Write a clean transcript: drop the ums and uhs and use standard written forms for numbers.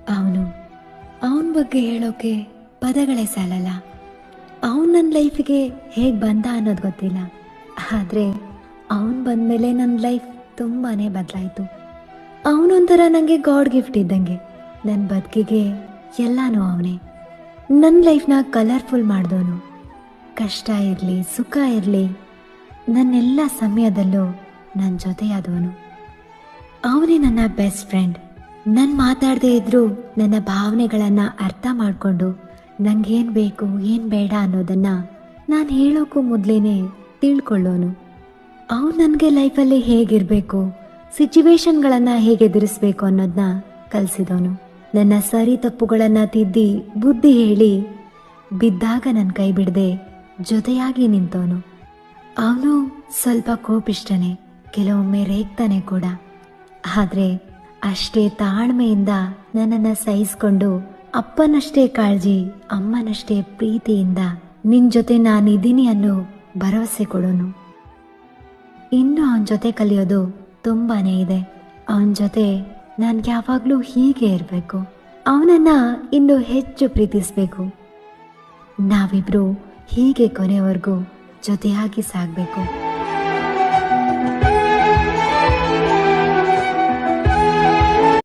ಅವನು ಅವನ ಬಗ್ಗೆ ಹೇಳೋಕೆ ಪದಗಳೇ ಸಾಲಲ್ಲ. ಅವನು ನನ್ನ ಲೈಫಿಗೆ ಹೇಗೆ ಬಂದ ಅನ್ನೋದು ಗೊತ್ತಿಲ್ಲ, ಆದರೆ ಅವನು ಬಂದಮೇಲೆ ನನ್ನ ಲೈಫ್ ತುಂಬಾ ಬದಲಾಯಿತು. ಅವನೊಂಥರ ನನಗೆ ಗಾಡ್ ಗಿಫ್ಟ್ ಇದ್ದಂಗೆ. ನನ್ನ ಬದುಕಿಗೆ ಎಲ್ಲನೂ ಅವನೇ. ನನ್ನ ಲೈಫ್ನ ಕಲರ್ಫುಲ್ ಮಾಡಿದವನು. ಕಷ್ಟ ಇರಲಿ ಸುಖ ಇರಲಿ ನನ್ನೆಲ್ಲ ಸಮಯದಲ್ಲೂ ನನ್ನ ಜೊತೆಯಾದವನು. ಅವನೇ ನನ್ನ ಬೆಸ್ಟ್ ಫ್ರೆಂಡ್. ನಾನು ಮಾತಾಡದೇ ಇದ್ದರೂ ನನ್ನ ಭಾವನೆಗಳನ್ನು ಅರ್ಥ ಮಾಡಿಕೊಂಡು ನನಗೇನು ಬೇಕು ಏನು ಬೇಡ ಅನ್ನೋದನ್ನು ನಾನು ಹೇಳೋಕ್ಕೂ ಮೊದಲೇ ತಿಳ್ಕೊಳ್ಳೋನು. ಅವನು ನನಗೆ ಲೈಫಲ್ಲಿ ಹೇಗಿರಬೇಕು, ಸಿಚುವೇಶನ್ಗಳನ್ನು ಹೇಗೆ ಎದುರಿಸ್ಬೇಕು ಅನ್ನೋದನ್ನ ಕಲಿಸಿದವನು. ನನ್ನ ಸರಿ ತಪ್ಪುಗಳನ್ನು ತಿದ್ದಿ ಬುದ್ಧಿ ಹೇಳಿ ಬಿದ್ದಾಗ ನನ್ನ ಕೈ ಬಿಡದೆ ಜೊತೆಯಾಗಿ ನಿಂತವನು. ಅವನು ಸ್ವಲ್ಪ ಕೋಪಿಷ್ಟನೇ, ಕೆಲವೊಮ್ಮೆ ರೇಗ್ತಾನೆ ಕೂಡ. ಆದರೆ ಅಷ್ಟೇ ತಾಳ್ಮೆಯಿಂದ ನನ್ನನ್ನು ಸಹಿಸ್ಕೊಂಡು ಅಪ್ಪನಷ್ಟೇ ಕಾಳಜಿ ಅಮ್ಮನಷ್ಟೇ ಪ್ರೀತಿಯಿಂದ ನಿನ್ನ ಜೊತೆ ನಾನಿದ್ದೀನಿ ಅನ್ನೋ ಭರವಸೆ ಕೊಡೋನು. ಇನ್ನು ಅವನ ಜೊತೆ ಕಲಿಯೋದು ತುಂಬಾ ಇದೆ. ಅವನ ಜೊತೆ ನಾನು ಯಾವಾಗಲೂ ಹೀಗೆ ಇರಬೇಕು, ಅವನನ್ನು ಇನ್ನೂ ಹೆಚ್ಚು ಪ್ರೀತಿಸಬೇಕು. ನಾವಿಬ್ಬರು ಹೀಗೆ ಕೊನೆವರೆಗೂ ಜೊತೆಯಾಗಿ ಸಾಗಬೇಕು.